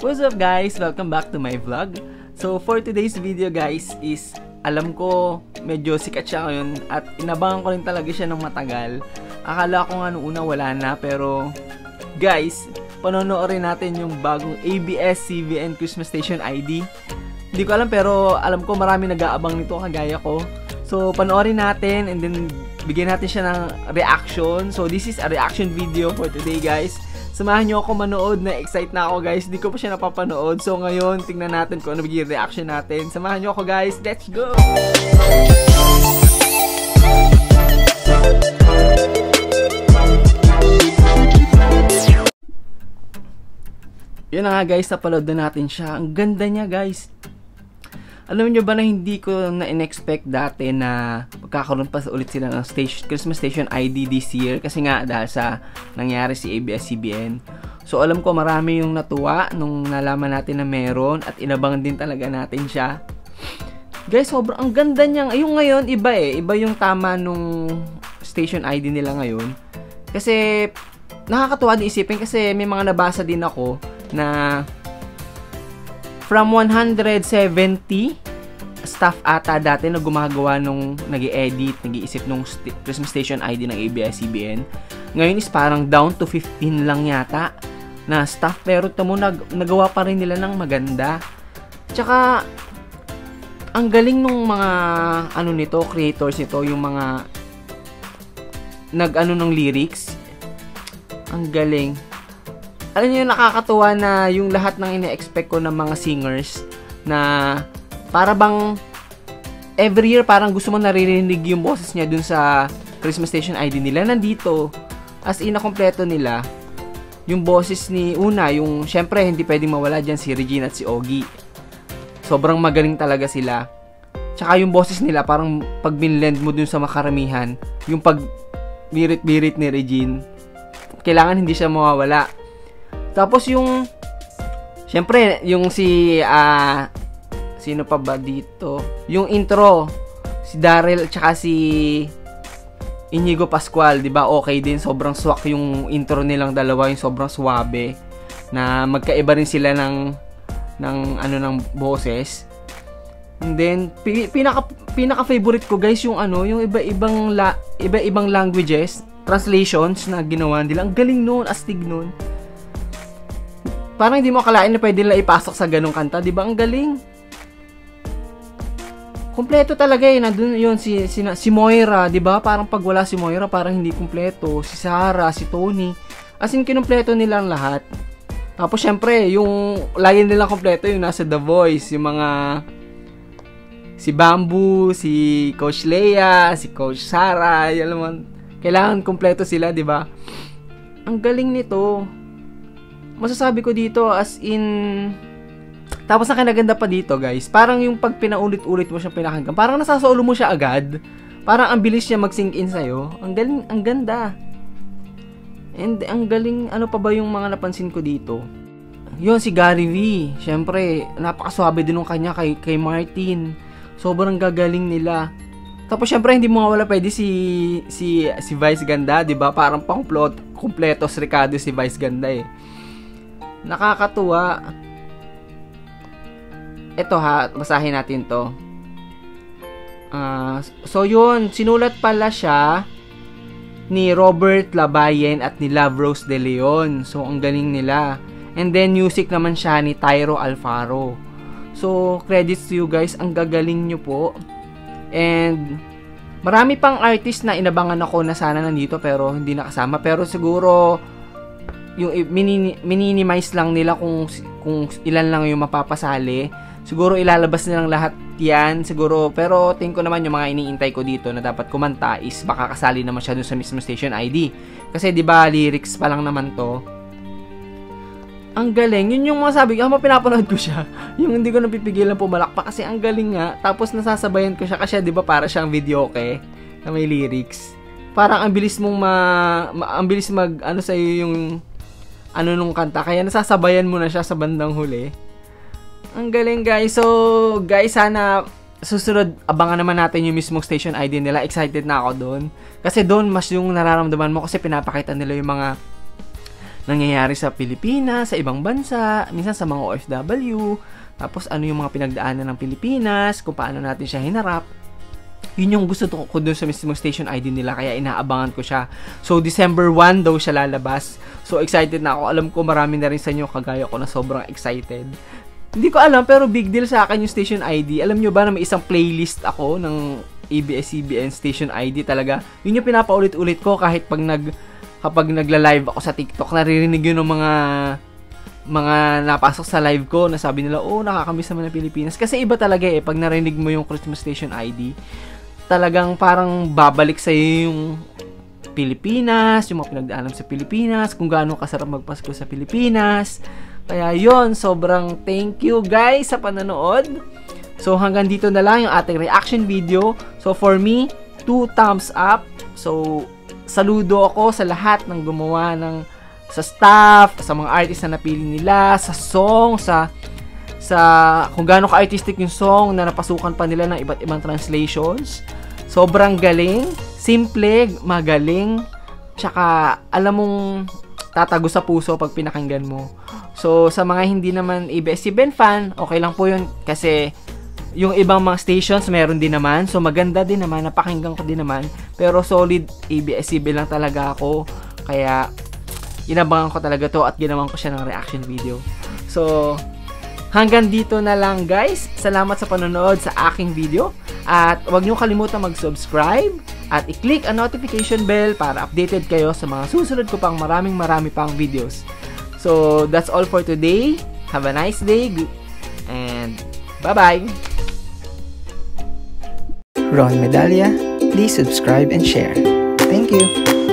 What's up guys? Welcome back to my vlog. So for today's video guys is alam ko medyo sikat siya ngayon at inabangan ko rin talaga siya ng matagal. Akala ko nga noong una wala na pero guys, panonoorin natin yung bagong ABS-CBN Christmas Station ID. Hindi ko alam pero alam ko marami nag-aabang nito kagaya ko. So panoorin natin and then bigyan natin siya ng reaction. So this is a reaction video for today guys. Samahan nyo ako manood, na-excite na ako guys. Hindi ko pa siya napapanood. So ngayon, tingnan natin kung ano bigyan reaction natin. Samahan nyo ako guys. Let's go! Yun na nga guys, napaload na natin siya. Ang ganda niya guys. Alam niyo ba na hindi ko na-expect dati na magkakaroon pa ulit sila ng Christmas Station ID this year kasi nga dahil sa nangyari si ABS-CBN. So alam ko marami yung natuwa nung nalaman natin na meron at inabangan din talaga natin siya. Guys, sobrang ang ganda niya. Yung ngayon iba iba yung tama nung Station ID nila ngayon. Kasi nakakatuwa din isipin kasi may mga nabasa din ako na from 170 staff ata dati na gumagawa nung nag-i-edit, nag-iisip nung Christmas Station ID ng ABS-CBN. Ngayon is parang down to 15 lang yata na staff pero tamo nagawa pa rin nila ng maganda. Tsaka ang galing nung mga ano nito, creators nito, yung mga nag-ano ng lyrics. Ang galing. Alam niyo, nakakatuwa na yung lahat ng ina-expect ko ng mga singers na para bang every year parang gusto mo naririnig yung boses niya dun sa Christmas Station ID nila. Nandito, as in na kompleto nila yung boses ni Una, yung syempre hindi pwedeng mawala dyan si Regine at si Ogie. Sobrang magaling talaga sila. Tsaka yung boses nila parang pag binlend mo dun sa makaramihan, yung pag birit-birit ni Regine, kailangan hindi siya mawawala. Tapos yung syempre yung si sino pa ba dito? Yung intro si Daryl tsaka si Inigo Pascual, 'di ba? Okay din, sobrang swak yung intro nilang dalawa, yung sobrang suwabe na magkaiba rin sila ng ano ng boses. And then pinaka favorite ko guys yung ano, yung iba-ibang languages, translations na ginawa nila. Ang galing noon, astig noon. Parang hindi mo akalain na pwede nila ipasok sa ganung kanta, 'di ba? Ang galing. Kumpleto talaga nandun yun si Moira, 'di ba? Parang pag wala si Moira, parang hindi kumpleto. Si Sarah, si Tony. As in kinumpleto nilang lahat. Tapos syempre, yung line nilang kumpleto yung nasa The Voice, yung mga si Bamboo, si Coach Leia, si Coach Sarah, yan naman. Kailangan kumpleto sila, 'di ba? Ang galing nito. Masasabi ko dito as in. Tapos ang kinaganda pa dito guys, parang yung pag pinaulit-ulit mo siyang pinakinggan, parang nasasaulo mo siya agad. Parang ang bilis niya mag-sink in sa'yo. Ang galing, ang ganda. And ang galing, ano pa ba yung mga napansin ko dito? Yun, si Gary V. Siyempre, napakaswabe din ng kanya kay Martin. Sobrang gagaling nila. Tapos siyempre, hindi mo wala pwede si Vice Ganda, 'di ba? Parang kumpletos Ricardo si Vice Ganda Nakakatuwa. Ito basahin natin to. So yun, sinulat pala siya ni Robert Labayen at ni Love Rose De Leon. So ang galing nila. And then music naman siya ni Tyro Alfaro. So credits to you guys, ang gagaling nyo po. And marami pang artist na inabangan ako na sana nandito pero hindi nakasama. Pero siguro yung minimize lang nila kung ilan lang yung mapapasali. Siguro ilalabas nilang lahat yan. Siguro, pero tingin ko naman yung mga iniintay ko dito na dapat kumanta is baka kasali naman siya dun sa mismo Station ID. Kasi 'di ba lyrics pa lang naman to. Ang galing. Yun yung masabi ko, pinapanood ko siya. Yung hindi ko napipigilan pumalakpak kasi ang galing nga. Tapos nasasabayan ko siya kasi 'di ba para siyang videoke na may lyrics. Parang ang bilis mong ang bilis ano sa iyo yung ano nung kanta, kaya nasasabayan mo na siya sa bandang huli. Ang galing guys. So guys, sana susunod abangan naman natin yung mismong Station ID nila. Excited na ako doon kasi doon mas yung nararamdaman mo kasi pinapakita nila yung mga nangyayari sa Pilipinas, sa ibang bansa, minsan sa mga OFW, tapos ano yung mga pinagdaanan ng Pilipinas, kung paano natin siya hinarap. Yun yung gusto ko doon sa mismong station ID nila, kaya inaabangan ko siya. So, December 1 daw siya lalabas. So, excited na ako. Alam ko marami na rin sa inyo kagaya ko na sobrang excited. Hindi ko alam, pero big deal sa akin yung station ID. Alam nyo ba na may isang playlist ako ng ABS-CBN station ID talaga? Yun yung pinapaulit-ulit ko kahit kapag nagla-live ako sa TikTok, naririnig yun ng mga napasok sa live ko na sabi nila, oh, nakakamiss naman ng Pilipinas. Kasi iba talaga pag narinig mo yung Christmas Station ID, talagang parang babalik sa'yo yung Pilipinas, yung mga pinagdaanan sa Pilipinas, kung gaano kasarap magpasko sa Pilipinas. Kaya yon, sobrang thank you guys sa panonood. So hanggang dito na lang yung ating reaction video. So for me, 2 thumbs up. So saludo ako sa lahat ng gumawa sa staff, sa mga artist na napili nila, sa song, sa kung gaano ka-artistic yung song na napasukan pa nila ng iba't ibang translations. Sobrang galing, simple, magaling, tsaka alam mong tatago sa puso pag pinakinggan mo. So, sa mga hindi naman ABS-CBN fan, okay lang po yun kasi yung ibang mga stations meron din naman. So, maganda din naman, napakinggan ko din naman. Pero solid ABS-CBN lang talaga ako. Kaya, inabangan ko talaga to at ginawan ko siya ng reaction video. So, hanggang dito na lang guys. Salamat sa panonood sa aking video. At huwag niyo kalimutan mag-subscribe at i-click ang notification bell para updated kayo sa mga susunod ko pang marami pang videos. So, that's all for today. Have a nice day and bye-bye! Ron Medalla, please subscribe and share. Thank you!